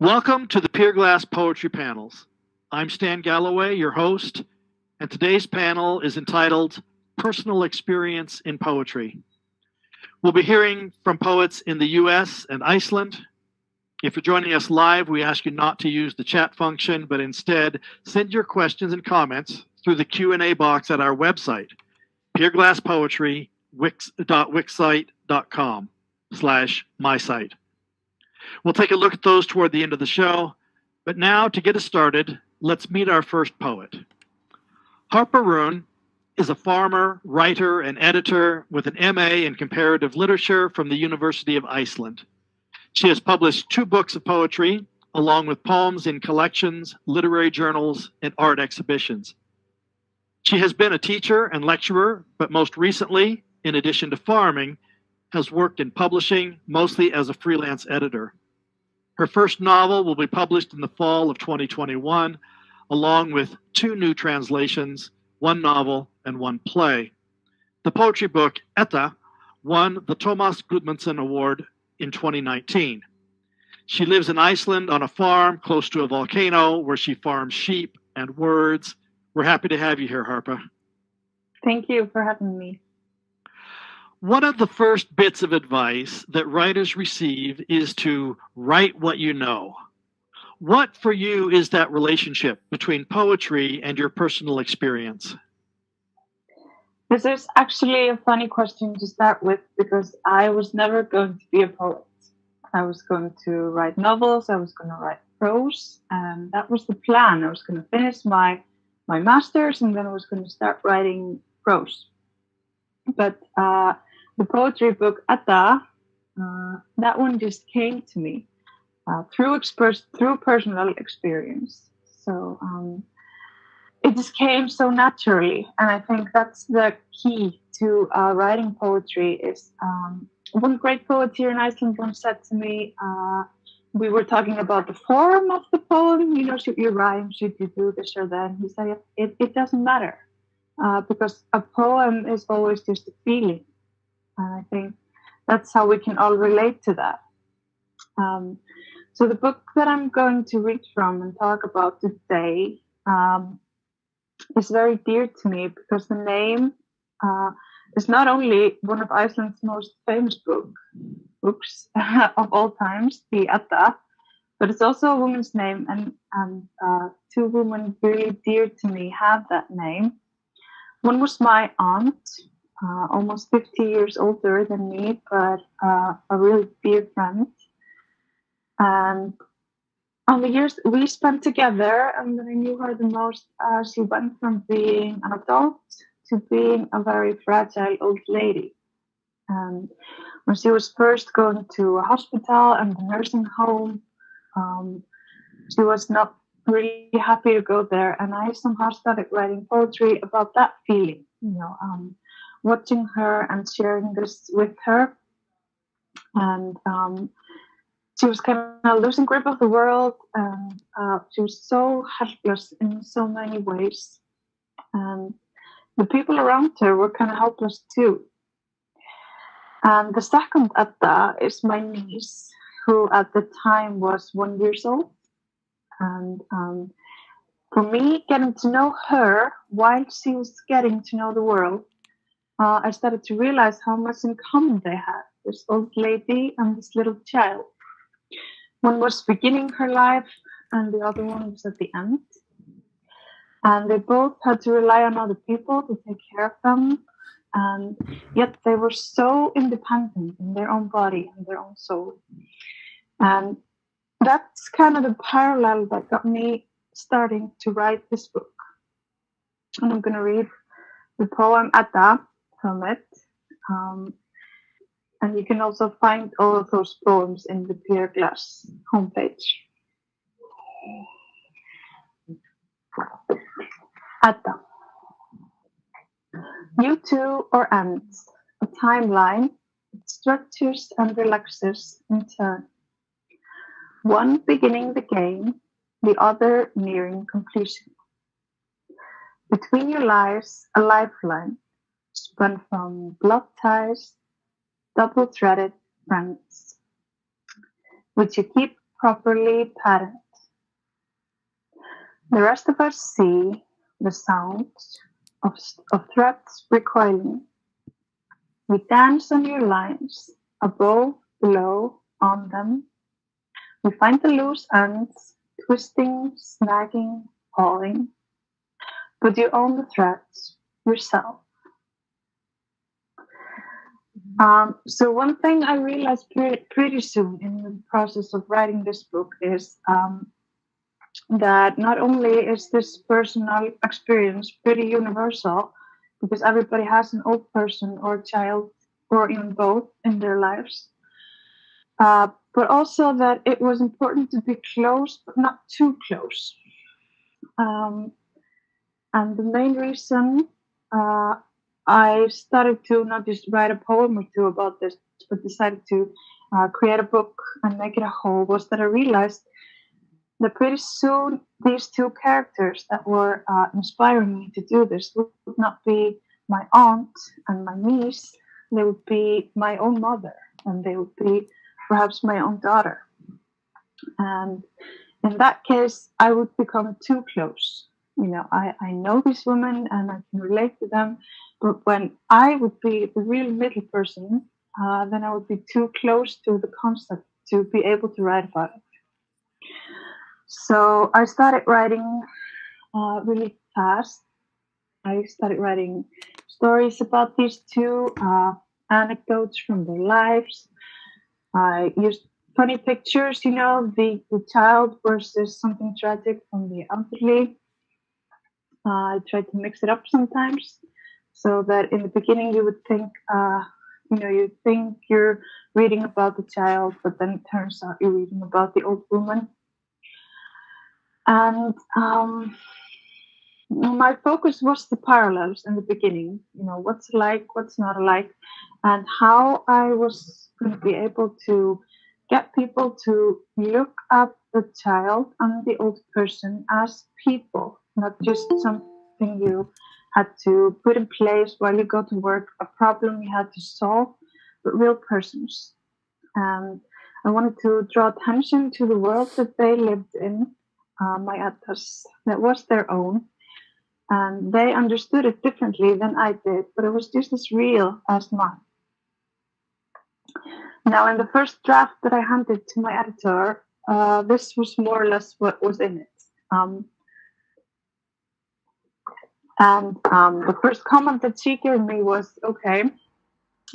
Welcome to the Pier-Glass Poetry Panels. I'm Stan Galloway, your host, and today's panel is entitled Personal Experience in Poetry. We'll be hearing from poets in the US and Iceland. If you're joining us live, we ask you not to use the chat function, but instead send your questions and comments through the Q&A box at our website, pierglasspoetry.wixsite.com/mysite. We'll take a look at those toward the end of the show, but now to get us started, let's meet our first poet. Harpa Run is a farmer, writer, and editor with an MA in comparative literature from the University of Iceland. She has published 2 books of poetry, along with poems in collections, literary journals, and art exhibitions. She has been a teacher and lecturer, but most recently, in addition to farming, has worked in publishing, mostly as a freelance editor. Her first novel will be published in the fall of 2021, along with 2 new translations, 1 novel and 1 play. The poetry book, Etta, won the Thomas Gudmundsson Award in 2019. She lives in Iceland on a farm close to a volcano where she farms sheep and words. We're happy to have you here, Harpa. Thank you for having me. One of the first bits of advice that writers receive is to write what you know. What for you is that relationship between poetry and your personal experience? This is actually a funny question to start with because I was never going to be a poet. I was going to write novels, I was going to write prose, and that was the plan. I was going to finish my master's and then I was going to start writing prose. But the poetry book, Etta, that one just came to me through personal experience. So it just came so naturally. And I think that's the key to writing poetry is one great poet here in Iceland once said to me, we were talking about the form of the poem, should you rhyme, should you do this or that? And he said, it doesn't matter because a poem is always just a feeling. And I think that's how we can all relate to that. So the book that I'm going to read from and talk about today is very dear to me because the name is not only one of Iceland's most famous books of all times, the Etta, but it's also a woman's name, and 2 women really dear to me have that name. One was my aunt, almost 50 years older than me, but a really dear friend. And on the years we spent together, and when I knew her the most, she went from being an adult to being a very fragile old lady. And when she was first going to a hospital and a nursing home, she was not really happy to go there. And I somehow started writing poetry about that feeling, watching her and sharing this with her. And she was kind of losing grip of the world, and she was so helpless in so many ways. And the people around her were kind of helpless too. And the second Etta is my niece, who at the time was 1 year old. And for me, getting to know her while she was getting to know the world, I started to realize how much in common they had, this old lady and this little child. One was beginning her life and the other one was at the end. And they both had to rely on other people to take care of them. And yet they were so independent in their own body and their own soul. And that's kind of the parallel that got me starting to write this book. And I'm going to read the poem Etta from it. And you can also find all of those poems in the Pier-Glass homepage. Etta. You two or ends, a timeline that structures and relaxes in turn. One beginning the game, the other nearing completion. Between you lies a lifeline spun from blood ties, double-threaded friends, which you keep properly patterned. The rest of us see the sounds of threads recoiling. We dance on your lines, above, below, on them. We find the loose ends, twisting, snagging, falling. But you own the threads yourself. So one thing I realized pretty soon in the process of writing this book is that not only is this personal experience pretty universal, because everybody has an old person or child or even both in their lives, but also that it was important to be close, but not too close. And the main reason I started to not just write a poem or two about this, but decided to create a book and make it a whole was that I realized that pretty soon these two characters that were inspiring me to do this would not be my aunt and my niece, they would be my own mother, and they would be perhaps my own daughter. And in that case, I would become too close. You know, I know these women and I can relate to them, but when I would be the real middle person, then I would be too close to the concept to be able to write about it. So I started writing really fast. I started writing stories about these two, anecdotes from their lives. I used funny pictures, you know, the child versus something tragic from the elderly. I tried to mix it up sometimes so that in the beginning you would think, you think you're reading about the child, but then it turns out you're reading about the old woman. And my focus was the parallels in the beginning, you know, what's alike, what's not alike, and how I was going to be able to get people to look at the child and the old person as people, not just something you had to put in place while you go to work, a problem you had to solve, but real persons. And I wanted to draw attention to the world that they lived in, my atlas, that was their own. And they understood it differently than I did, but it was just as real as mine. Now, in the first draft that I handed to my editor, this was more or less what was in it. The first comment that she gave me was, okay,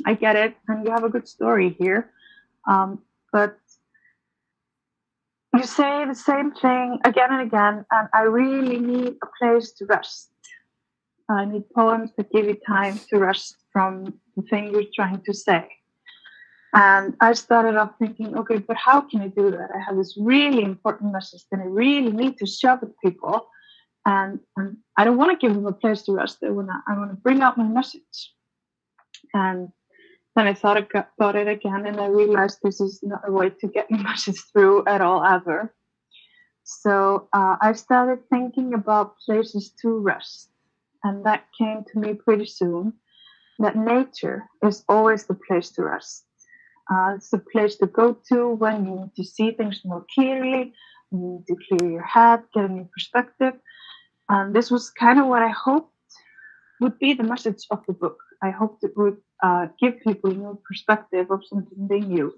I get it, and you have a good story here, but you say the same thing again and again, and I really need a place to rest. I need poems that give you time to rest from the thing you're trying to say. And I started off thinking, okay, but how can I do that? I have this really important message that I really need to share with people. And I don't want to give them a place to rest. I want to bring out my message. And then I thought about it again, and I realized this is not a way to get my message through at all, ever. So I started thinking about places to rest. And that came to me pretty soon, that nature is always the place to rest. It's the place to go to when you need to see things more clearly, you need to clear your head, get a new perspective. And this was kind of what I hoped would be the message of the book. I hoped it would give people a new perspective of something they knew.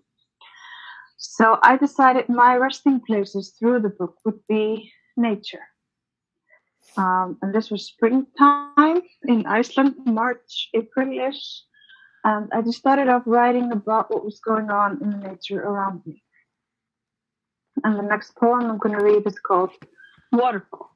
So I decided my resting places through the book would be nature. And this was springtime in Iceland, March, April-ish. And I just started off writing about what was going on in the nature around me. And the next poem I'm going to read is called Waterfall.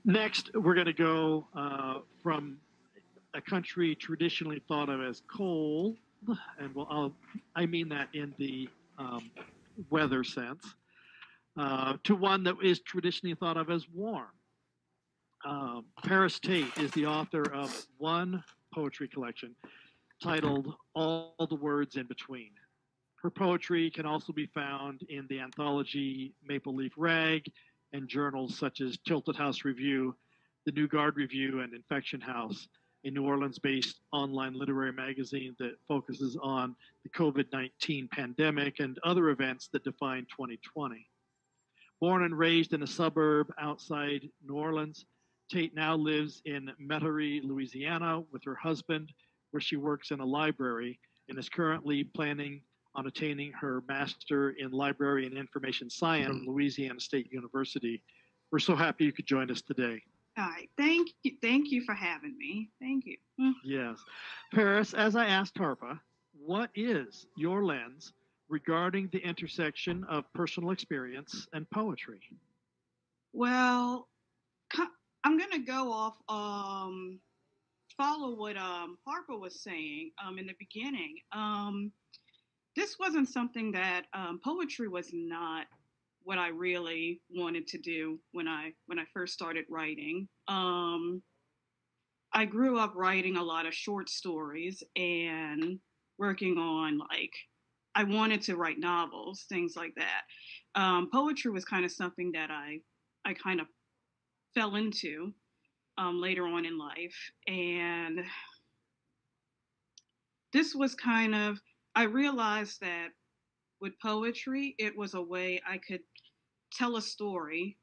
Next, we're going to go from a country traditionally thought of as cold, and I mean that in the weather sense, to one that is traditionally thought of as warm. Paris Tate is the author of one poetry collection titled All the Words in Between. Her poetry can also be found in the anthology Maple Leaf Rag and journals such as Tilted House Review, the New Guard Review, and Infection House, a New Orleans-based online literary magazine that focuses on the COVID-19 pandemic and other events that define 2020. Born and raised in a suburb outside New Orleans, Tate now lives in Metairie, Louisiana with her husband, where she works in a library and is currently planning on attaining her Master in Library and Information Science from Louisiana State University. We're so happy you could join us today. All right. Thank you for having me. Thank you. Yes. Paris, as I asked Harpa, what is your lens regarding the intersection of personal experience and poetry? Well, I'm going to go off, follow what Harper was saying in the beginning. This wasn't something that poetry was not what I really wanted to do when I first started writing. I grew up writing a lot of short stories and working on I wanted to write novels, things like that. Poetry was kind of something that I kind of fell into later on in life. And this was I realized that with poetry, it was a way I could tell a story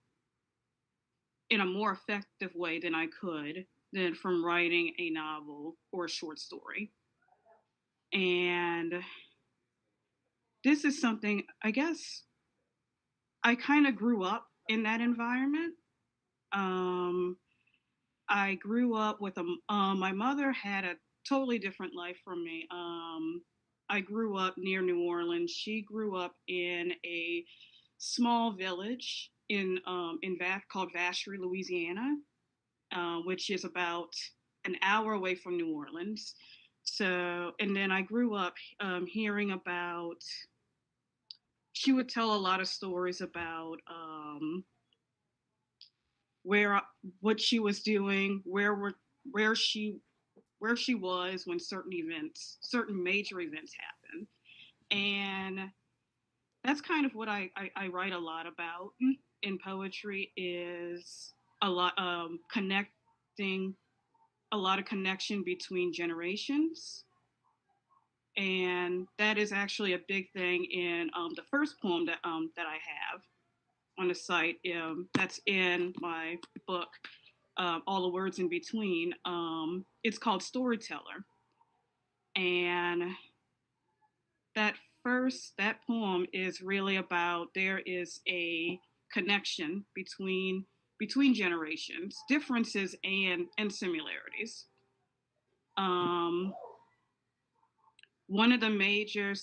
in a more effective way than from writing a novel or a short story. And this is something, I guess, I kind of grew up in that environment. I grew up with my mother had a totally different life from me. I grew up near New Orleans. She grew up in a small village called Vacherie, Louisiana, which is about an hour away from New Orleans. So, and then I grew up hearing about. She would tell a lot of stories about what she was doing, where she was when certain major events happened. And that's kind of what I write a lot about in poetry, is a lot of connection between generations. And that is actually a big thing in the first poem that I have on the site. That's in my book, All the Words in Between. It's called Storyteller. And that poem is really about, there is a connection between generations, differences and similarities. One of the major,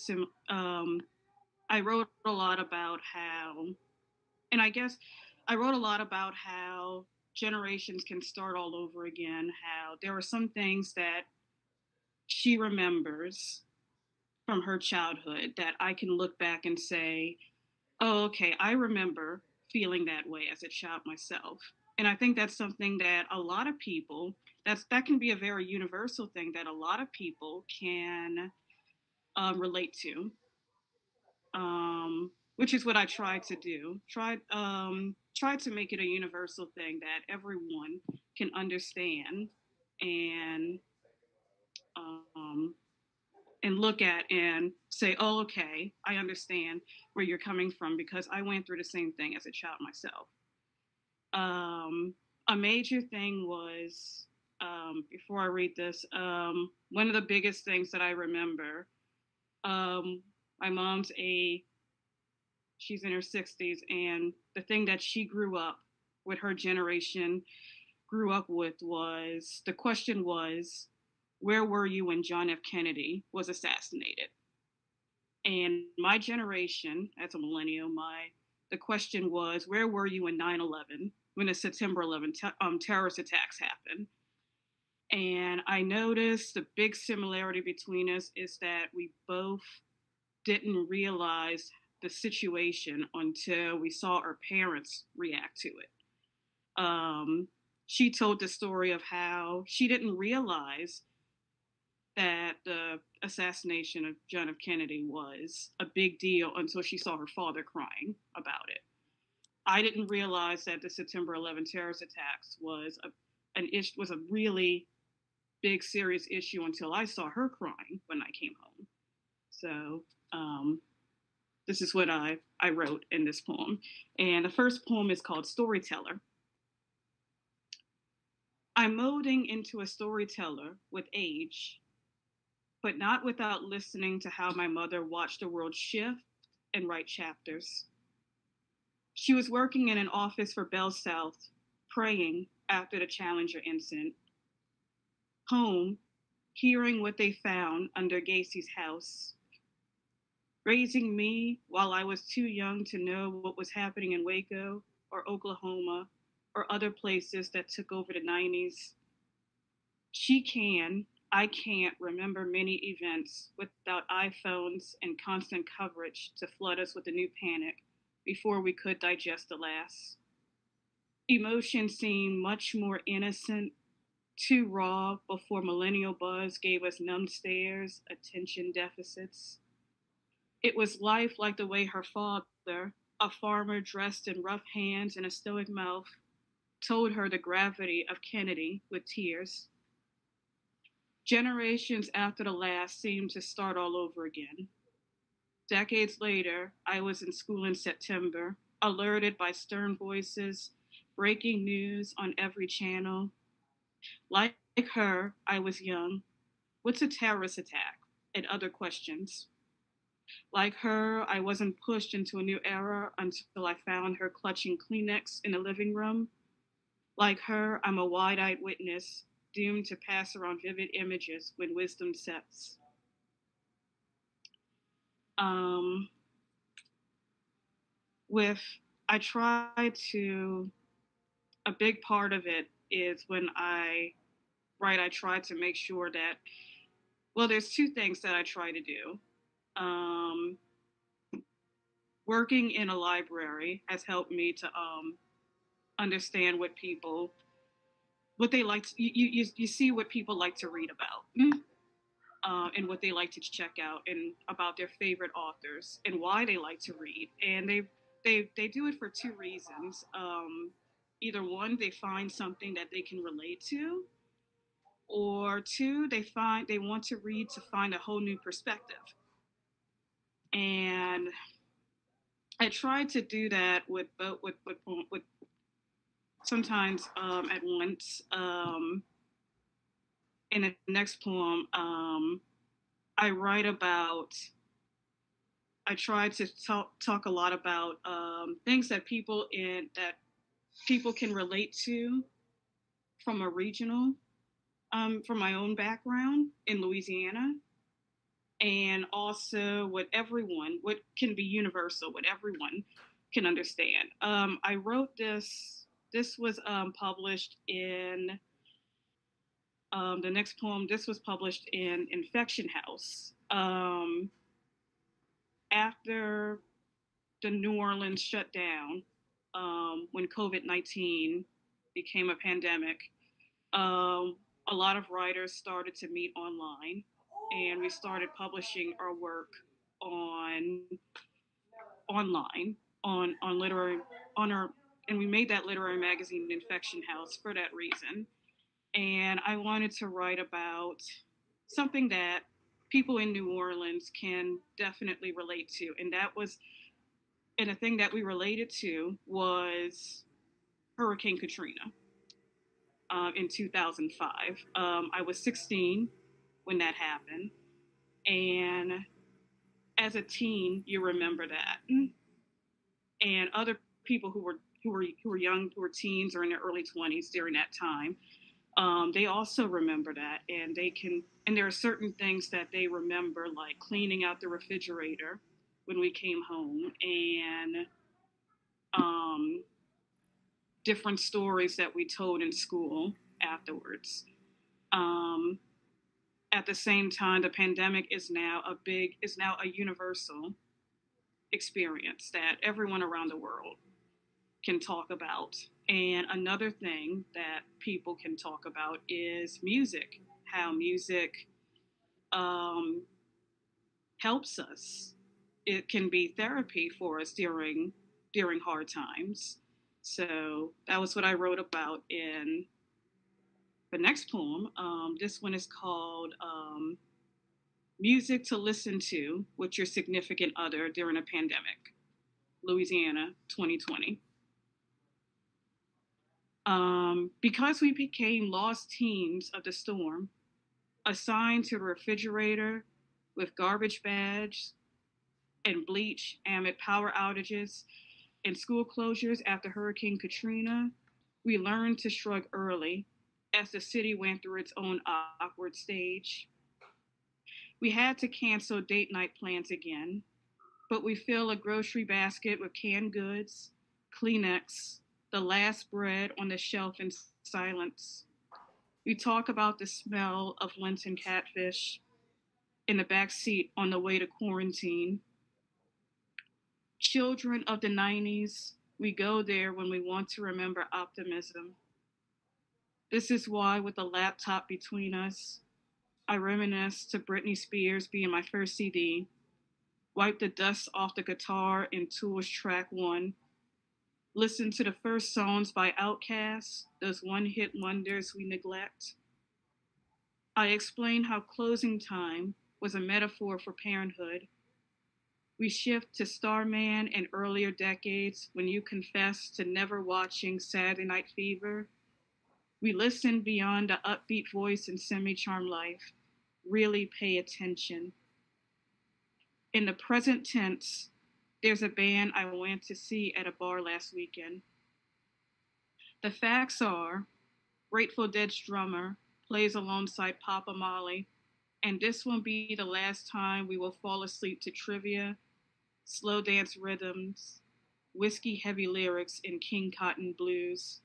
I wrote a lot about how, and I guess I wrote a lot about how generations can start all over again, how there are some things that she remembers from her childhood that I can look back and say, oh, okay, I remember feeling that way as a child myself. And I think that's something that a lot of people, that can be a very universal thing that a lot of people can relate to, which is what I tried to do. Tried to make it a universal thing that everyone can understand and look at and say, oh, okay, I understand where you're coming from because I went through the same thing as a child myself. A major thing was, before I read this, one of the biggest things that I remember, my mom's she's in her 60s, and the thing that she grew up with, her generation grew up with, was, the question was, where were you when John F. Kennedy was assassinated? And my generation, as a millennial, the question was, where were you when 9/11 when the September 11th terrorist attacks happened. And I noticed the big similarity between us is that we both didn't realize the situation until we saw our parents react to it. She told the story of how she didn't realize that the assassination of John F. Kennedy was a big deal until she saw her father crying about it. I didn't realize that the September 11th terrorist attacks was a really big, serious issue until I saw her crying when I came home. So this is what I wrote in this poem. And the first poem is called Storyteller. I'm molding into a storyteller with age, but not without listening to how my mother watched the world shift and write chapters. She was working in an office for Bell South, praying after the Challenger incident. Home, hearing what they found under Gacy's house. Raising me while I was too young to know what was happening in Waco or Oklahoma or other places that took over the 90s. I can't remember many events without iPhones and constant coverage to flood us with a new panic before we could digest the last. Emotion seemed much more innocent, too raw before millennial buzz gave us numb stares, attention deficits. It was life like the way her father, a farmer dressed in rough hands and a stoic mouth, told her the gravity of Kennedy with tears. Generations after the last seemed to start all over again. Decades later, I was in school in September, alerted by stern voices, breaking news on every channel. Like her, I was young. What's a terrorist attack? And other questions. Like her, I wasn't pushed into a new era until I found her clutching Kleenex in the living room. Like her, I'm a wide-eyed witness, doomed to pass around vivid images when wisdom sets. A big part of it is when I write, I try to make sure that, well, there's two things that I try to do. Working in a library has helped me to understand what they like. You see what people like to read about, and what they like to check out, and about their favorite authors and why they like to read. And they do it for two reasons. Either one, they find something that they can relate to, or two, they want to read to find a whole new perspective. And I try to do that with sometimes at once. In the next poem, I try to talk a lot about things that people can relate to from a regional, from my own background in Louisiana, and also what can be universal, what everyone can understand. I wrote this. This was published in the next poem. This was published in Infection House after the New Orleans shut down, when COVID-19 became a pandemic. A lot of writers started to meet online, and we started publishing our work online and we made that literary magazine Infection House for that reason. And I wanted to write about something that people in New Orleans can definitely relate to, and the thing that we related to was Hurricane Katrina. In 2005. I was 16 when that happened, and as a teen, you remember that, and other people who were young, who were teens or in their early 20s during that time, they also remember that, and there are certain things that they remember, like cleaning out the refrigerator when we came home, and different stories that we told in school afterwards. At the same time, the pandemic is now a universal experience that everyone around the world can talk about. And another thing that people can talk about is music, how music helps us. It can be therapy for us during hard times. So that was what I wrote about in the next poem. This one is called Music to Listen to with Your Significant Other During a Pandemic, Louisiana, 2020. Because we became lost teams of the storm, assigned to the refrigerator with garbage bags and bleach amid power outages and school closures after Hurricane Katrina, we learned to shrug early as the city went through its own awkward stage. We had to cancel date night plans again, but we fill a grocery basket with canned goods, Kleenex, the last bread on the shelf in silence. We talk about the smell of Lenten catfish in the back seat on the way to quarantine. Children of the 90s, we go there when we want to remember optimism. This is why, with a laptop between us, I reminisce to Britney Spears being my first CD, wipe the dust off the guitar in Tool's track one, listen to the first songs by Outkast, those one-hit wonders we neglect. I explain how closing time was a metaphor for parenthood. We shift to Starman and earlier decades when you confess to never watching Saturday Night Fever. We listen beyond the upbeat voice and semi-charmed life. Really pay attention. In the present tense, there's a band I went to see at a bar last weekend. The facts are, Grateful Dead's drummer plays alongside Papa Molly, and this won't be the last time we will fall asleep to trivia, slow dance rhythms, whiskey heavy lyrics, and King Cotton blues.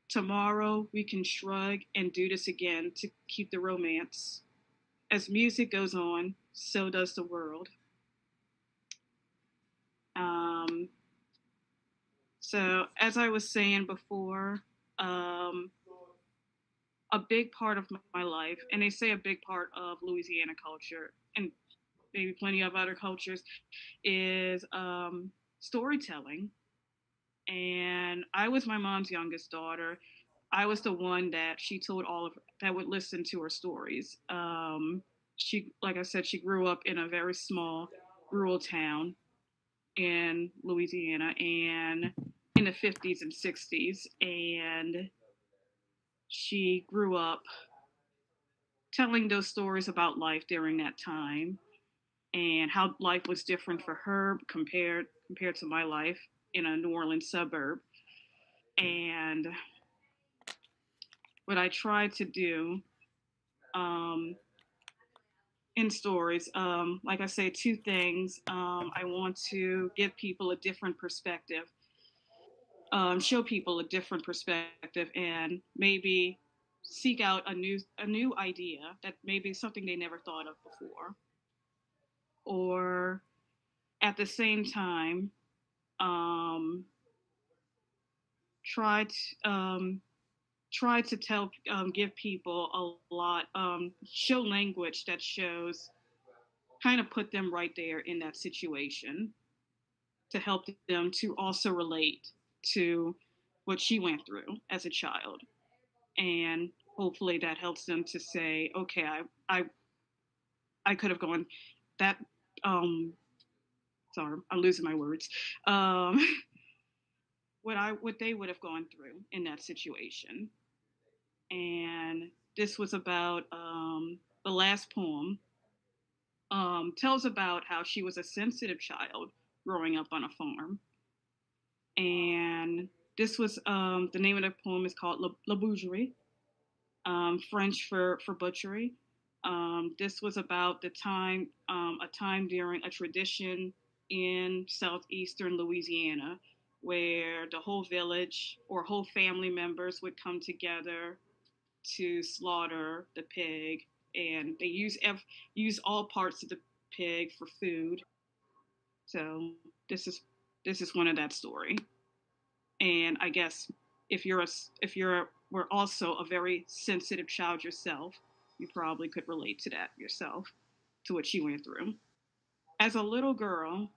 Tomorrow we can shrug and do this again to keep the romance. As music goes on, so does the world. So as I was saying before, a big part of my life, and they say a big part of Louisiana culture, and maybe plenty of other cultures, is storytelling. And I was my mom's youngest daughter. I was the one that she told that would listen to her stories. Like I said, she grew up in a very small rural town in Louisiana, and in the 50s and 60s, and she grew up telling those stories about life during that time and how life was different for her compared to my life in a New Orleans suburb. And what I tried to do in stories, like I say, two things. I want to give people a different perspective, show people a different perspective, and maybe seek out a new idea that maybe something they never thought of before, or at the same time try to give people a lot, show language that shows, kind of put them right there in that situation to help them to also relate to what she went through as a child. And hopefully that helps them to say, okay, I could have gone that, sorry, I'm losing my words. What they would have gone through in that situation. And this was about the last poem. Tells about how she was a sensitive child growing up on a farm. And this was the name of the poem is called La Boucherie, French for butchery. This was about a time during a tradition in southeastern Louisiana where the whole village or whole family members would come together to slaughter the pig, and they use all parts of the pig for food. So this is one of that story. And I guess if you're were also a very sensitive child yourself, you probably could relate to that yourself, to what she went through. As a little girl,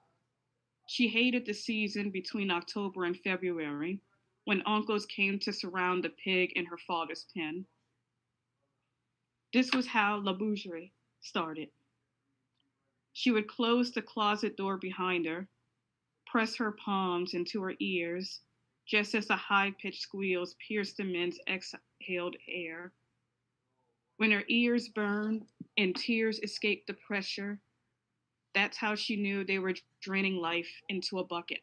she hated the season between October and February, when uncles came to surround the pig in her father's pen. This was how La Boucherie started. She would close the closet door behind her, press her palms into her ears, just as the high-pitched squeals pierced the men's exhaled air. When her ears burned and tears escaped the pressure, that's how she knew they were draining life into a bucket.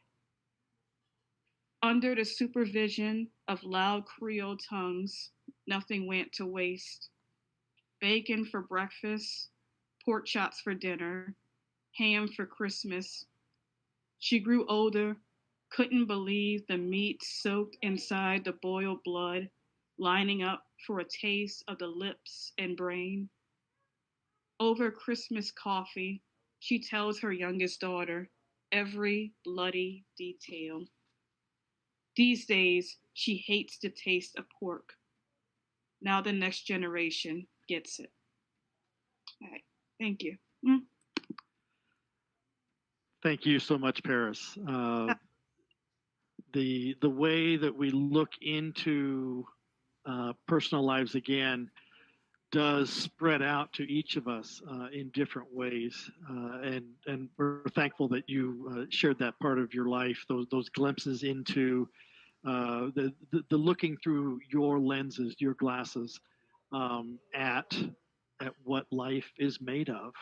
Under the supervision of loud Creole tongues, nothing went to waste. Bacon for breakfast, pork chops for dinner, ham for Christmas. She grew older, couldn't believe the meat soaked inside the boiled blood, lining up for a taste of the lips and brain. Over Christmas coffee, she tells her youngest daughter every bloody detail. These days, she hates the taste of pork. Now the next generation gets it. All right, thank you. Thank you so much, Paris. The way that we look into personal lives again does spread out to each of us in different ways, and we're thankful that you shared that part of your life, those glimpses into the looking through your lenses, your glasses, at what life is made of.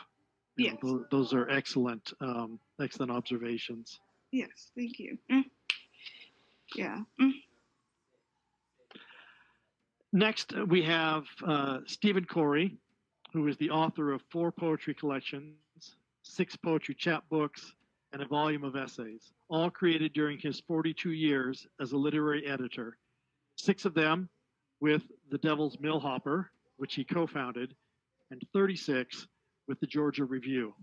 Yes. Those are excellent observations. Yes, thank you. Yeah. Next, we have Stephen Corey, who is the author of 4 poetry collections, 6 poetry chapbooks, and a volume of essays, all created during his 42 years as a literary editor, 6 of them with the Devil's Mill Hopper, which he co-founded, and 36 with the Georgia Review,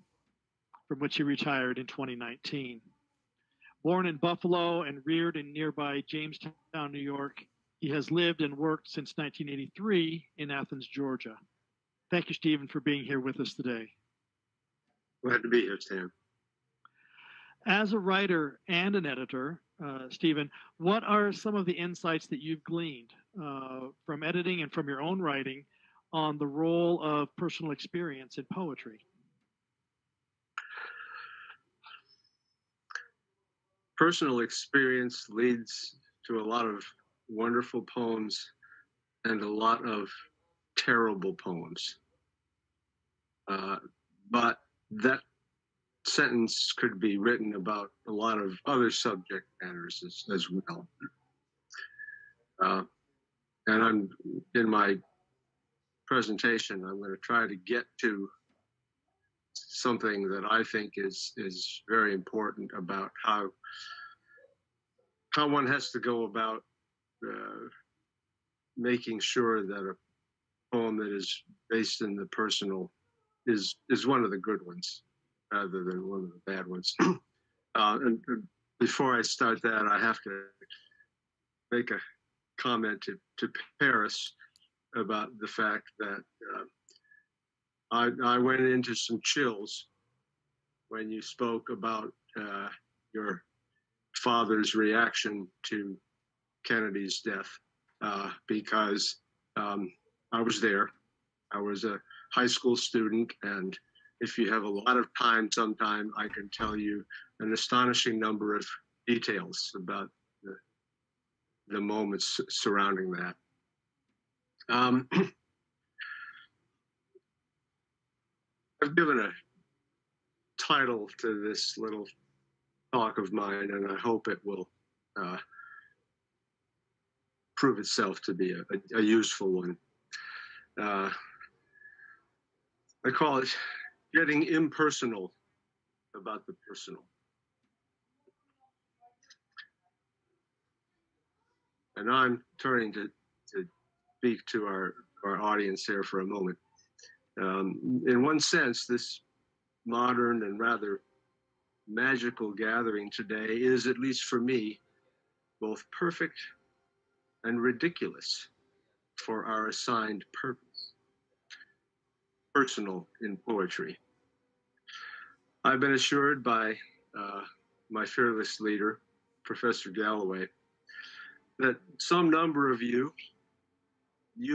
from which he retired in 2019. Born in Buffalo and reared in nearby Jamestown, New York, he has lived and worked since 1983 in Athens, Georgia. Thank you, Stephen, for being here with us today. Glad to be here, Stan. As a writer and an editor, Stephen, what are some of the insights that you've gleaned from editing and from your own writing on the role of personal experience in poetry? Personal experience leads to a lot of wonderful poems and a lot of terrible poems. But that sentence could be written about a lot of other subject matters as well. And I'm in my presentation, I'm going to try to get to something that I think is very important about how one has to go about making sure that a poem that is based in the personal is one of the good ones rather than one of the bad ones. And before I start that, I have to make a comment to Paris about the fact that I went into some chills when you spoke about your father's reaction to Kennedy's death, because I was there. I was a high school student, and if you have a lot of time sometime, I can tell you an astonishing number of details about the moments surrounding that. I've given a title to this little talk of mine, and I hope it will prove itself to be a useful one. I call it Getting Impersonal About the Personal. And I'm turning to speak to our audience here for a moment. In one sense, this modern and rather magical gathering today is, at least for me, both perfect and ridiculous for our assigned purpose, personal in poetry. I've been assured by my fearless leader, Professor Galloway, that some number of you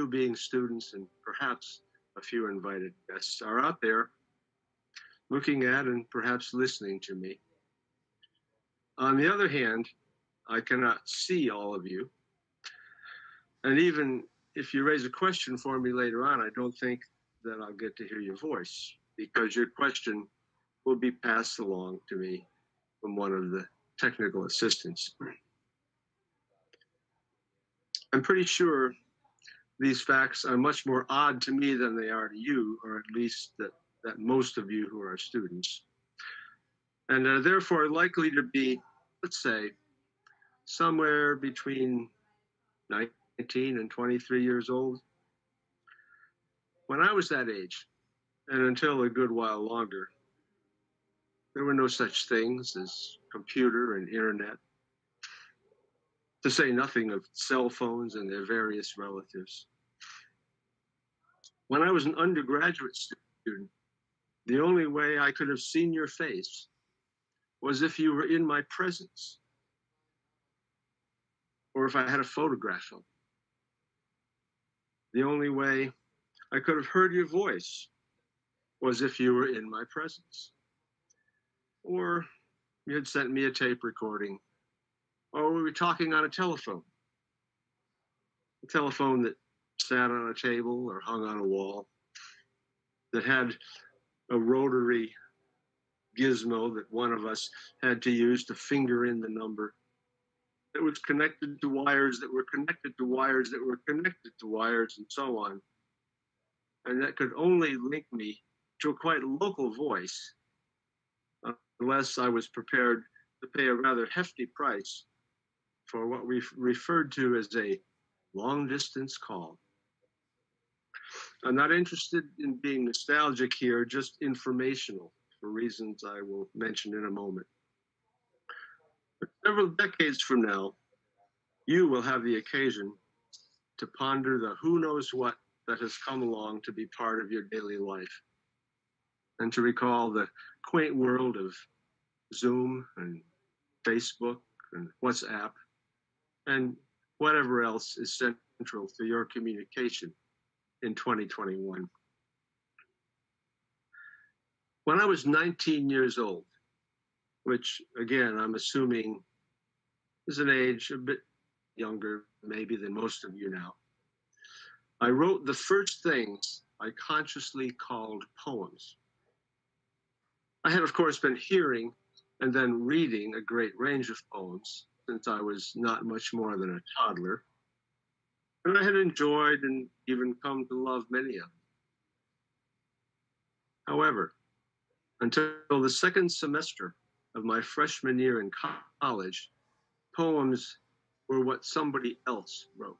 being students and perhaps a few invited guests, are out there looking at and perhaps listening to me. On the other hand, I cannot see all of you. And even if you raise a question for me later on, I don't think that I'll get to hear your voice, because your question will be passed along to me from one of the technical assistants. I'm pretty sure these facts are much more odd to me than they are to you, or at least that most of you who are students, and are therefore likely to be, let's say, somewhere between 19 and 23 years old. When I was that age, and until a good while longer, there were no such things as computer and internet, to say nothing of cell phones and their various relatives. When I was an undergraduate student, the only way I could have seen your face was if you were in my presence, or if I had a photograph of you. The only way I could have heard your voice was if you were in my presence, or you had sent me a tape recording, or we were talking on a telephone that sat on a table or hung on a wall, that had a rotary gizmo that one of us had to use to finger in the number, that was connected to wires that were connected to wires that were connected to wires, and so on. And that could only link me to a quite local voice, unless I was prepared to pay a rather hefty price for what we referred to as a long-distance call. I'm not interested in being nostalgic here, just informational, for reasons I will mention in a moment. But several decades from now, you will have the occasion to ponder the who knows what that has come along to be part of your daily life, and to recall the quaint world of Zoom and Facebook and WhatsApp and whatever else is central to your communication in 2021. When I was 19 years old, which again, I'm assuming is an age a bit younger maybe than most of you now, I wrote the first things I consciously called poems. I had, of course, been hearing and then reading a great range of poems since I was not much more than a toddler, and I had enjoyed and even come to love many of them. However, until the second semester of my freshman year in college, poems were what somebody else wrote.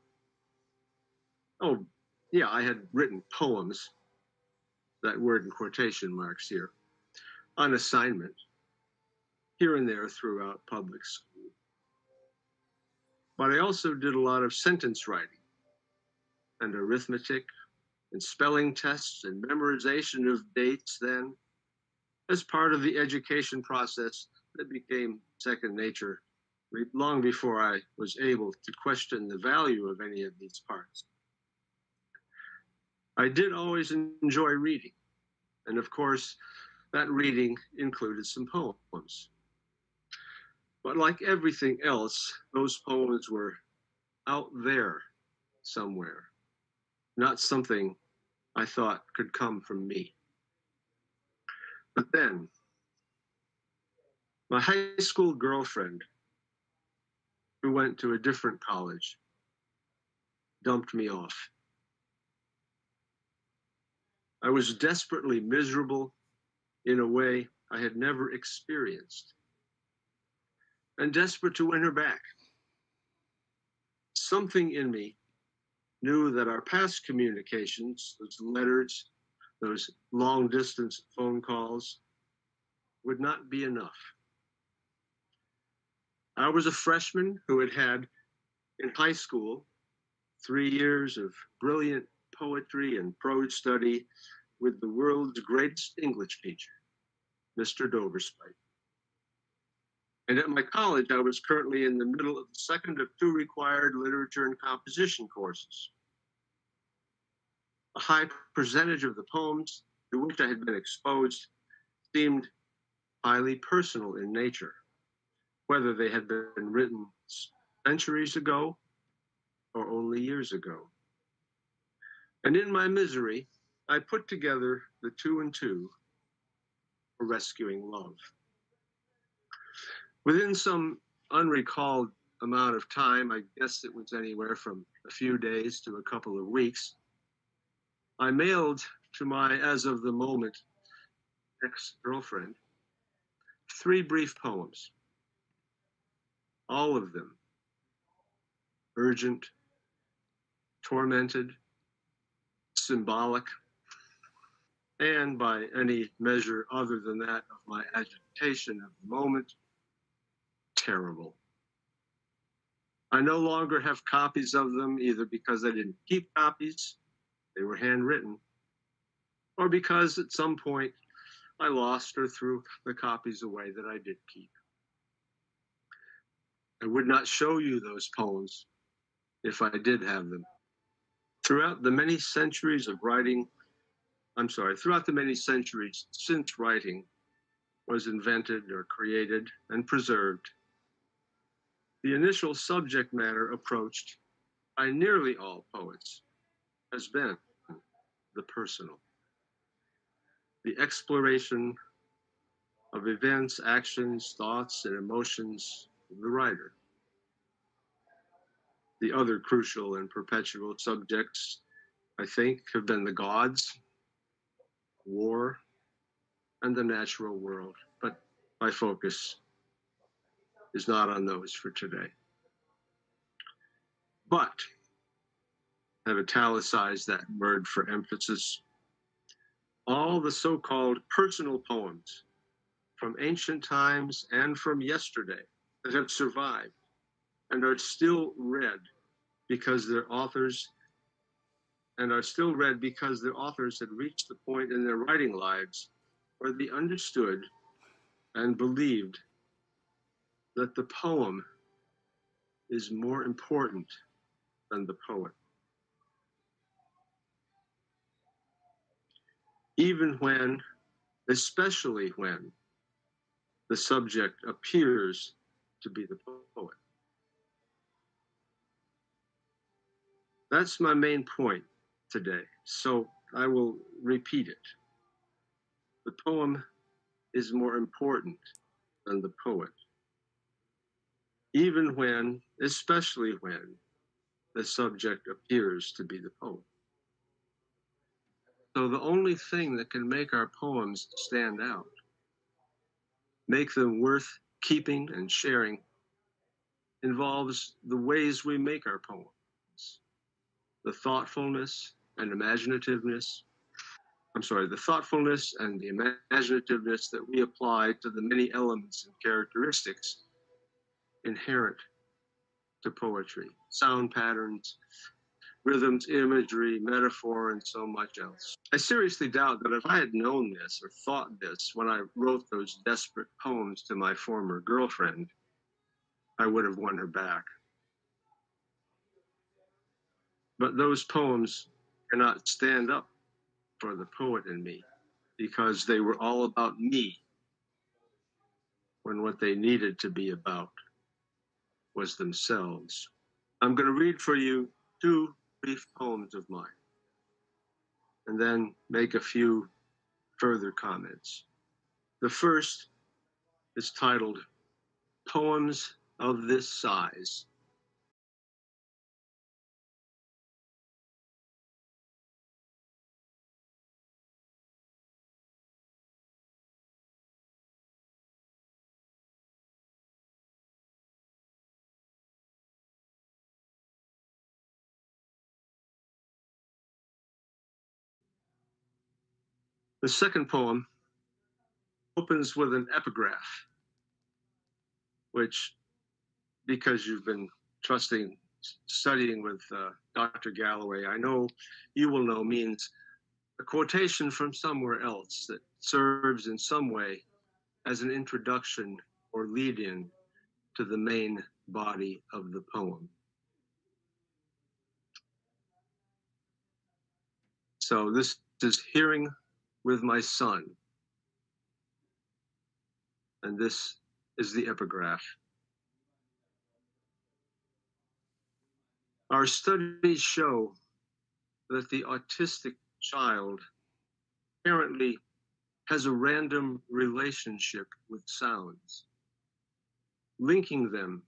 Oh, yeah, I had written poems, that word in quotation marks here, on assignment, here and there throughout public school. But I also did a lot of sentence writing and arithmetic and spelling tests and memorization of dates then, as part of the education process that became second nature long before I was able to question the value of any of these parts. I did always enjoy reading, and of course, that reading included some poems. But like everything else, those poems were out there somewhere, not something I thought could come from me. But then, my high school girlfriend, who went to a different college, dumped me off. I was desperately miserable in a way I had never experienced, and desperate to win her back. something in me knew that our past communications, those letters, those long distance phone calls, would not be enough. I was a freshman who had had in high school 3 years of brilliant poetry and prose study with the world's greatest English teacher, Mr. Doverspite. And at my college, I was currently in the middle of the second of 2 required literature and composition courses. A high percentage of the poems to which I had been exposed seemed highly personal in nature, whether they had been written centuries ago or only years ago. And in my misery, I put together the 2 and 2 for rescuing love. Within some unrecalled amount of time, I guess it was anywhere from a few days to a couple of weeks, I mailed to my, as of the moment, ex-girlfriend, 3 brief poems, all of them urgent, tormented, symbolic, and by any measure other than that of my agitation of the moment, terrible. I no longer have copies of them, either because I didn't keep copies, they were handwritten, or because at some point I lost or threw the copies away that I did keep. I would not show you those poems if I did have them. Throughout the many centuries since writing was invented or created and preserved, the initial subject matter approached by nearly all poets has been the personal. The exploration of events, actions, thoughts, and emotions of the writer. The other crucial and perpetual subjects, I think, have been the gods, war, and the natural world, but my focus is not on those for today. But, I've italicized that word for emphasis, all the so-called personal poems from ancient times and from yesterday that have survived and are still read because their authors had reached the point in their writing lives where they understood and believed that the poem is more important than the poet. Even when, especially when, the subject appears to be the poet. That's my main point today, so I will repeat it. The poem is more important than the poet. Even when, especially when, the subject appears to be the poet. So the only thing that can make our poems stand out, make them worth keeping and sharing, involves the ways we make our poems. The thoughtfulness and the imaginativeness that we apply to the many elements and characteristics inherent to poetry, sound patterns, rhythms, imagery, metaphor, and so much else. I seriously doubt that if I had known this or thought this when I wrote those desperate poems to my former girlfriend, I would have won her back. But those poems cannot stand up for the poet in me because they were all about me when what they needed to be about was themselves. I'm going to read for you 2 brief poems of mine and then make a few further comments. The first is titled Poems of This Size. The second poem opens with an epigraph, which, because you've been studying with Dr. Galloway, I know you will know means a quotation from somewhere else that serves in some way as an introduction or lead-in to the main body of the poem. So this is Hearing with My Son, and this is the epigraph. Our studies show that the autistic child apparently has a random relationship with sounds, linking them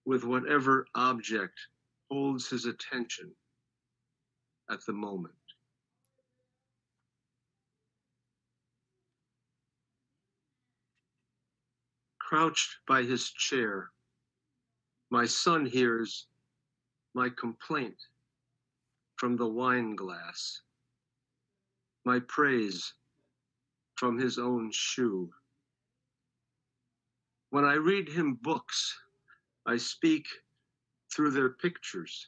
with whatever object holds his attention at the moment. Crouched by his chair, my son hears my complaint from the wine glass, my praise from his own shoe. When I read him books, I speak through their pictures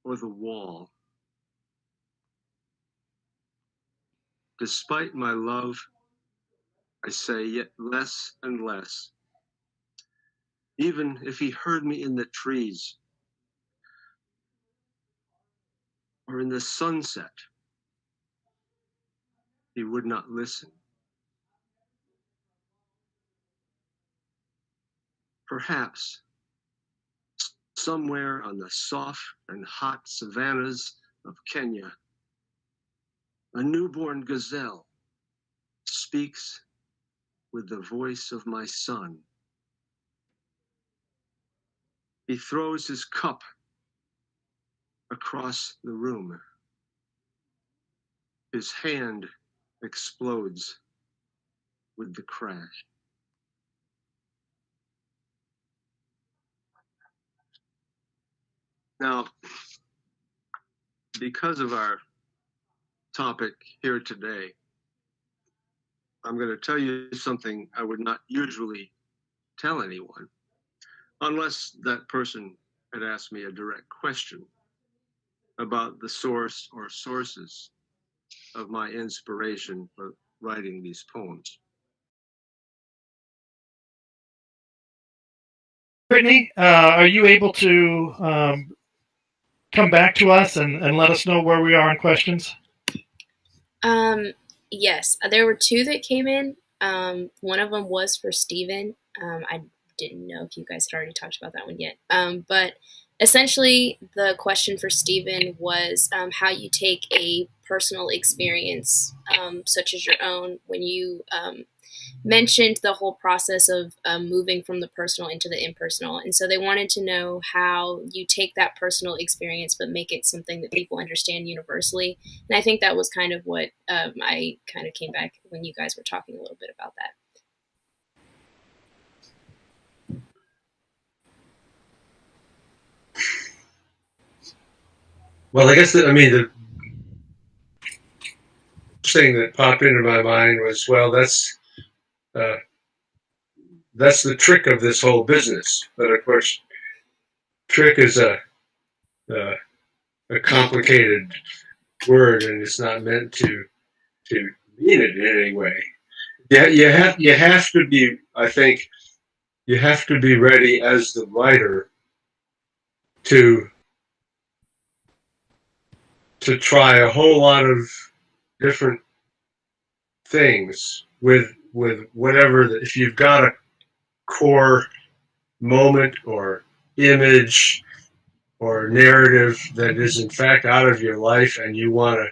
or the wall. Despite my love, I say yet less and less. Even if he heard me in the trees or in the sunset, he would not listen. Perhaps somewhere on the soft and hot savannas of Kenya, a newborn gazelle speaks with the voice of my son. He throws his cup across the room. His hand explodes with the crash. Now, because of our topic here today, I'm going to tell you something I would not usually tell anyone, unless that person had asked me a direct question about the source or sources of my inspiration for writing these poems. Brittany, are you able to come back to us and let us know where we are on questions? Yes, there were two that came in. One of them was for Stephen. I didn't know if you guys had already talked about that one yet. But essentially, the question for Stephen was how you take a personal experience, such as your own, when you mentioned the whole process of moving from the personal into the impersonal. And so they wanted to know how you take that personal experience but make it something that people understand universally. And I think that was kind of what I kind of came back when you guys were talking a little bit about that. Well, I guess the thing that popped into my mind was, well, that's the trick of this whole business. But of course, trick is a complicated word, and it's not meant to mean it in any way. Yeah, you have to be. I think you have to be ready as the writer to try a whole lot of different things with whatever. If you've got a core moment or image or narrative that is in fact out of your life, and you want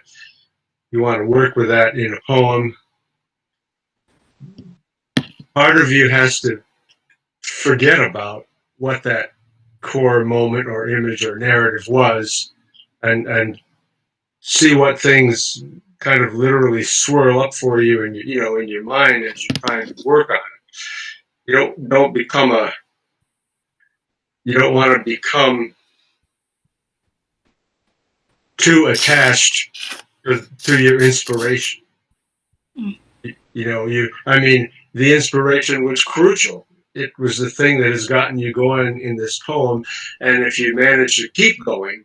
to work with that in a poem, part of you has to forget about what that core moment or image or narrative was, and see what things kind of literally swirl up for you in your mind as you try to work on it. You don't want to become too attached to your inspiration. I mean, the inspiration was crucial. It was the thing that has gotten you going in this poem. And if you manage to keep going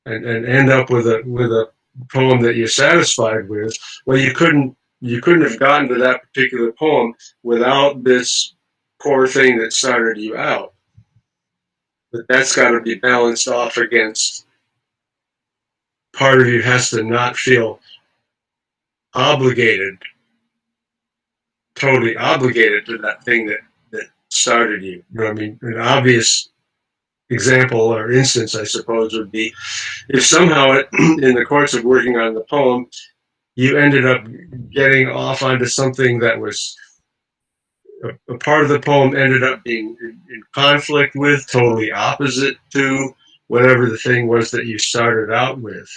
and end up with a poem that you're satisfied with, well, you couldn't have gotten to that particular poem without this core thing that started you out. But that's got to be balanced off against, part of you has to not feel obligated, totally obligated to that thing that started you. You know what I mean? An obvious example or instance, I suppose, would be if somehow in the course of working on the poem, you ended up getting off onto something that was a part of the poem ended up being in conflict with, totally opposite to whatever the thing was that you started out with.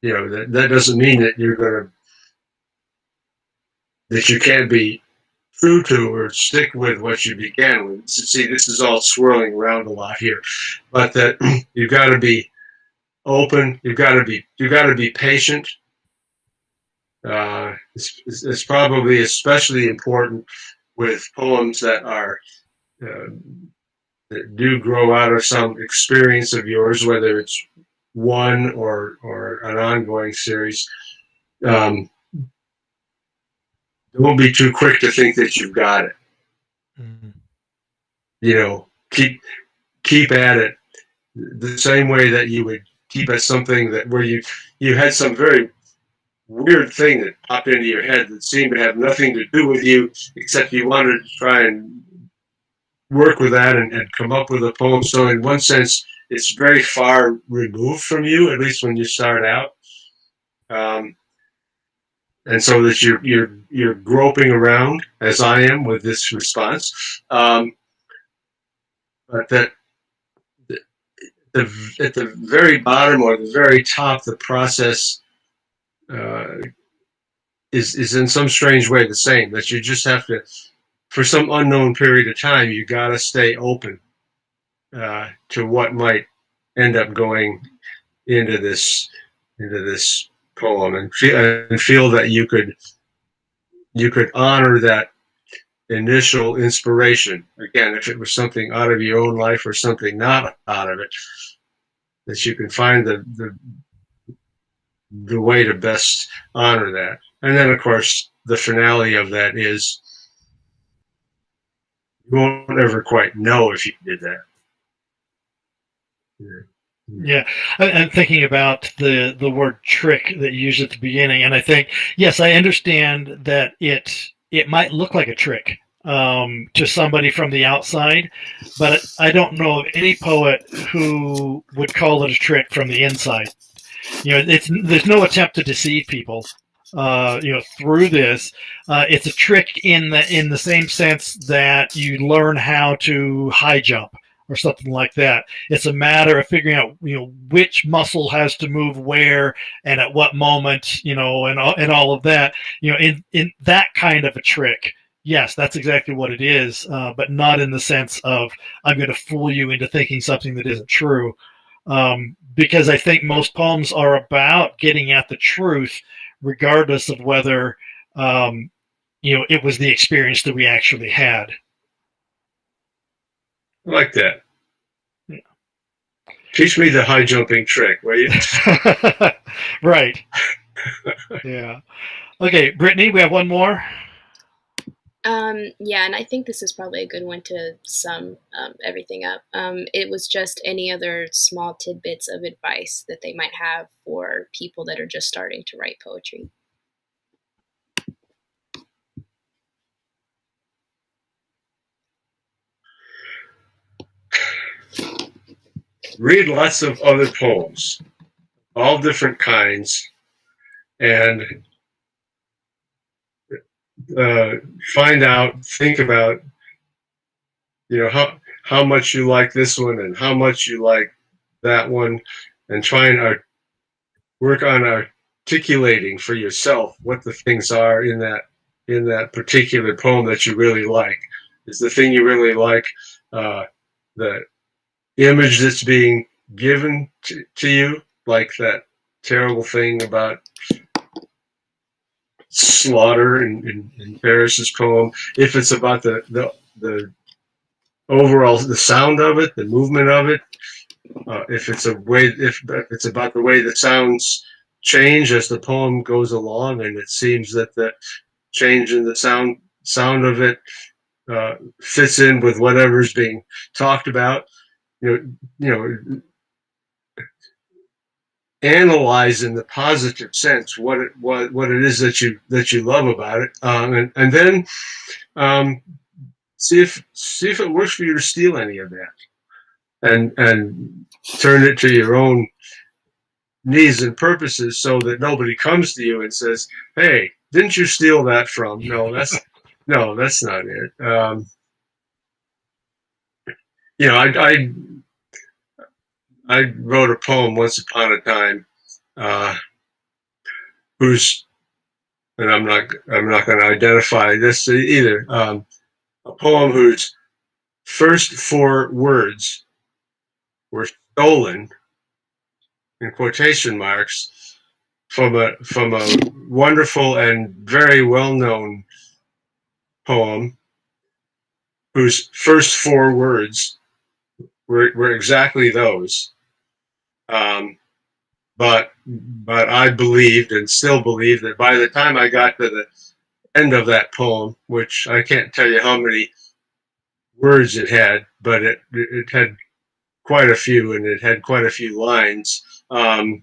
You know, that doesn't mean that that you can't be true to or stick with what you began with. See, this is all swirling around a lot here, but that you've got to be open. You've got to be patient. It's probably especially important with poems that are that do grow out of some experience of yours, whether it's one or an ongoing series. Don't be too quick to think that you've got it. Mm-hmm. You know, keep at it the same way that you would keep at something that where you had some very weird thing that popped into your head that seemed to have nothing to do with you, except you wanted to try and work with that and come up with a poem. So in one sense, it's very far removed from you, at least when you start out. And so that you're groping around, as I am with this response, but that at the very bottom or the very top, the process is in some strange way the same. That you just have to, for some unknown period of time, you got to stay open to what might end up going into this poem, and feel that you could honor that initial inspiration. Again, if it was something out of your own life or something not out of it, that you can find the way to best honor that. And then, of course, the finale of that is you won't ever quite know if you did that. Yeah. Yeah, I'm thinking about the word trick that you used at the beginning, and I think, yes, I understand that it might look like a trick to somebody from the outside, but I don't know of any poet who would call it a trick from the inside. You know, there's no attempt to deceive people. You know, through this, it's a trick in the same sense that you learn how to high jump or something like that. It's a matter of figuring out, you know, which muscle has to move where and at what moment, you know, and all of that. You know, in that kind of a trick, yes, that's exactly what it is, but not in the sense of I'm going to fool you into thinking something that isn't true. Because I think most poems are about getting at the truth, regardless of whether, you know, it was the experience that we actually had. I like that. Yeah. Teach me the high jumping trick, will you? Right. Yeah. Okay, Brittany, we have one more. Yeah, and I think this is probably a good one to sum everything up. It was just any other small tidbits of advice that they might have for people that are just starting to write poetry. Read lots of other poems, all different kinds, and find out, think about, you know, how much you like this one and how much you like that one, and try and work on articulating for yourself what the things are in that particular poem that you really like. Is the thing you really like the image that's being given to you, like that terrible thing about slaughter in Ferris's poem, if it's about the overall, the sound of it, the movement of it, if it's about the way the sounds change as the poem goes along, and it seems that the change in the sound of it fits in with whatever's being talked about. You know, analyze in the positive sense what it is that you love about it, and then see if it works for you to steal any of that, and turn it to your own needs and purposes, so that nobody comes to you and says, "Hey, didn't you steal that from?" No, that's not it. You know, I wrote a poem once upon a time, and I'm not going to identify this either. A poem whose first 4 words were stolen, in quotation marks, from a wonderful and very well-known poem whose first 4 words were exactly those. But I believed and still believe that by the time I got to the end of that poem, which I can't tell you how many words it had, but it had quite a few, and it had quite a few lines. You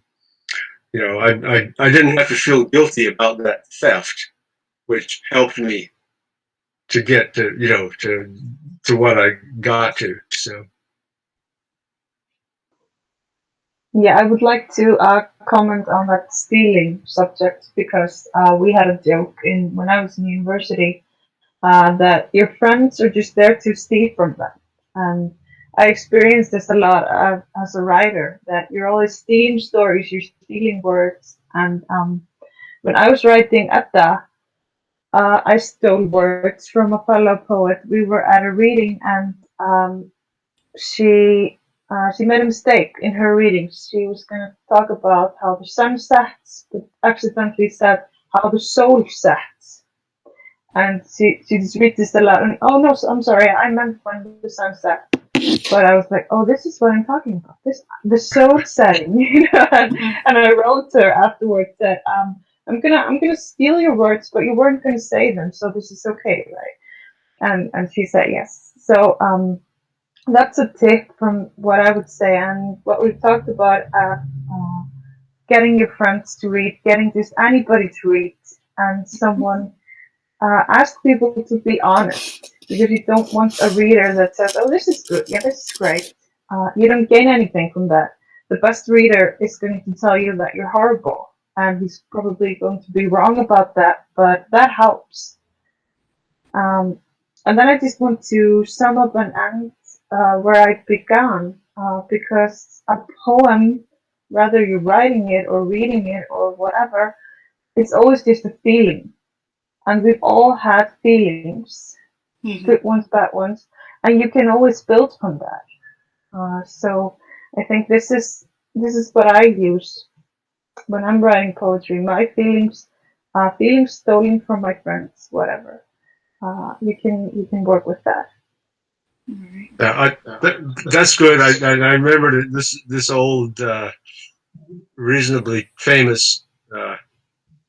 know, I didn't have to feel guilty about that theft, which helped me to get to, you know, to what I got to. So. Yeah, I would like to comment on that stealing subject, because we had a joke when I was in university that your friends are just there to steal from them. And I experienced this a lot as a writer, that you're always stealing stories, you're stealing words. And when I was writing Etta, I stole words from a fellow poet. We were at a reading, and she made a mistake in her reading. She was going to talk about how the sun sets, but accidentally said how the soul sets. And she just read this aloud, and oh no, I'm sorry, I meant when the sun sets. But I was like, oh, this is what I'm talking about. The soul setting, you know. And I wrote her afterwards that I'm gonna steal your words, but you weren't gonna say them, so this is okay, right? And she said yes. So that's a tip from what I would say, and what we talked about, getting your friends to read, getting just anybody to read, and someone ask people to be honest, because you don't want a reader that says, oh, this is good, yeah, this is great. You don't gain anything from that. The best reader is going to tell you that you're horrible, and he's probably going to be wrong about that, but that helps. And then I just want to sum up and end where I began, because a poem, whether you're writing it or reading it or whatever, it's always just a feeling. And we've all had feelings, good ones, bad ones, and you can always build from that. So I think this is what I use when I'm writing poetry. My feelings, feelings stolen from my friends, whatever. You can work with that. That's good. I remember this old, reasonably famous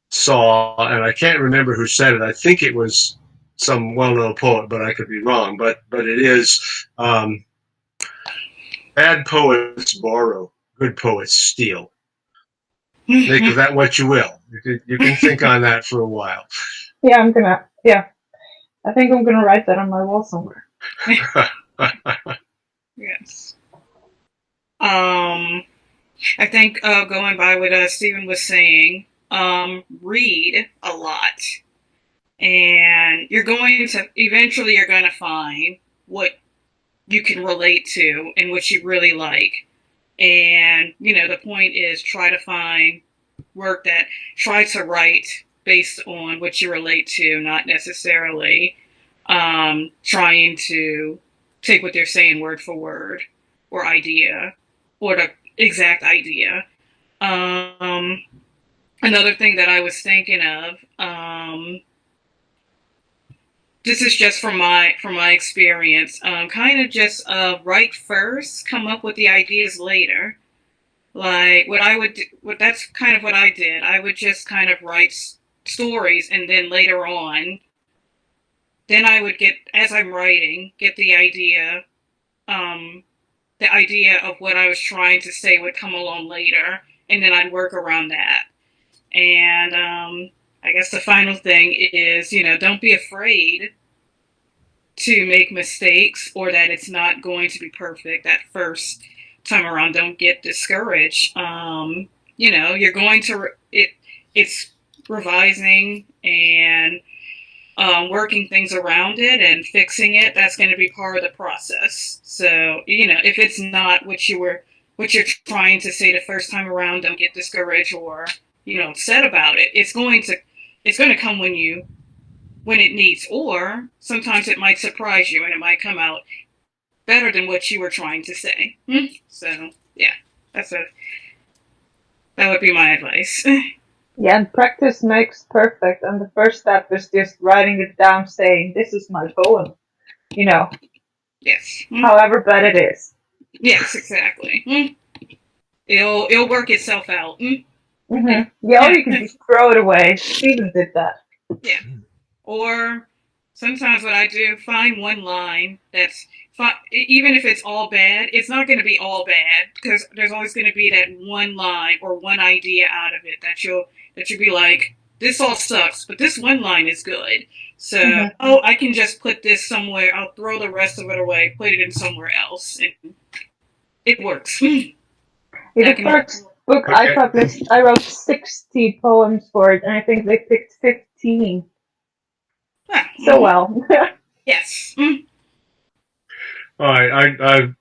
saw, and I can't remember who said it. I think it was some well-known poet, but I could be wrong. But it is, bad poets borrow, good poets steal. Make of that what you will. You can think on that for a while. Yeah, I think I'm gonna write that on my wall somewhere. Yes. I think going by what Stephen was saying, read a lot, and you're going to find what you can relate to and what you really like. And the point is, try to find work that try to write based on what you relate to, not necessarily trying to take what they're saying word for word or idea or the exact idea. another thing that I was thinking of, this is just from my experience. Kind of just write first, come up with the ideas later. Like what I would do, that's kind of what I did. I would just kind of write stories, and then later on, then I would get, as I'm writing, get the idea of what I was trying to say would come along later, and then I'd work around that. And I guess the final thing is, don't be afraid to make mistakes, or that it's not going to be perfect that first time around. Don't get discouraged. You're going to, it's revising and working things around it and fixing it. That's going to be part of the process. So, if it's not what you're trying to say the first time around, don't get discouraged or, upset about it. It's going to come when it needs, or sometimes it might surprise you and it might come out better than what you were trying to say. So, yeah, that would be my advice. Yeah, and practice makes perfect. And the first step is just writing it down, saying, "This is my poem." Yes. However bad it is. Yes, exactly. It'll work itself out. Yeah, or you can just throw it away. Stephen did that. Yeah. Or sometimes what I do, find one line that's even if it's all bad, it's not going to be all bad, because there's always going to be that one line or one idea out of it that you'll be like, this all sucks, but this one line is good. So, I can just put this somewhere. I'll throw the rest of it away, put it in somewhere else, and it works. The first book I published, I wrote 60 poems for it, and I think they picked 15. So well. Yes. All right, I'm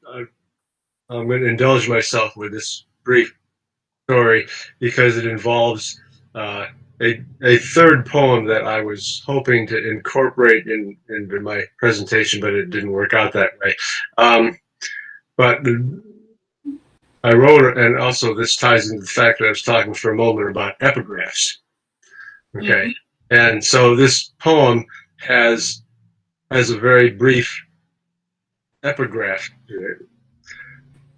going to indulge myself with this brief story because it involves a third poem that I was hoping to incorporate into my presentation, but it didn't work out that way. But I wrote, and also this ties into the fact that I was talking for a moment about epigraphs. Okay, and so this poem has a very brief epigraph to it,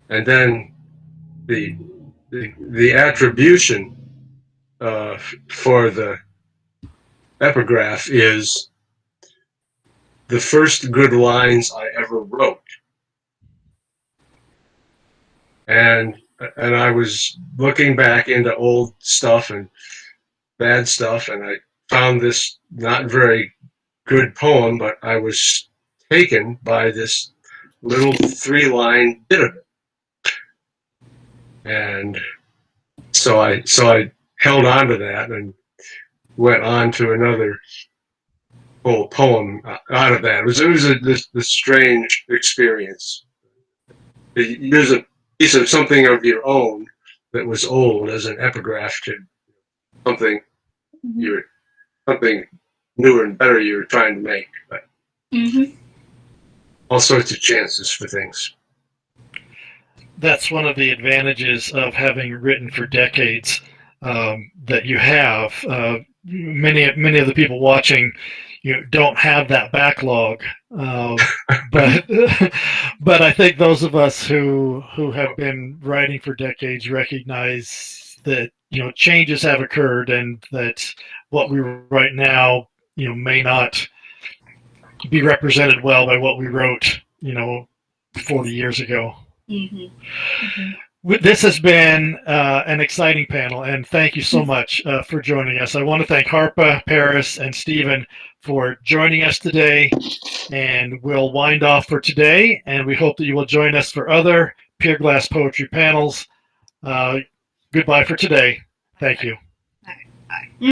and then the attribution for the epigraph is the first good lines I ever wrote. And I was looking back into old stuff and bad stuff, and I found this not very good poem, but I was taken by this little 3-line bit of it. And so I held on to that and went on to another whole poem out of that. It was this strange experience. There's a piece of something of your own that was old as an epigraph to something something newer and better you were trying to make. But all sorts of chances for things. That's one of the advantages of having written for decades that you have. Many of the people watching, don't have that backlog, but I think those of us who have been writing for decades recognize that changes have occurred, and that what we write now may not be represented well by what we wrote 40 years ago. This has been an exciting panel, and thank you so much for joining us. I want to thank Harpa, Paris, and Stephen for joining us today, and we'll wind off for today, and we hope that you will join us for other Pier-Glass poetry panels. Goodbye for today. Thank you. Bye.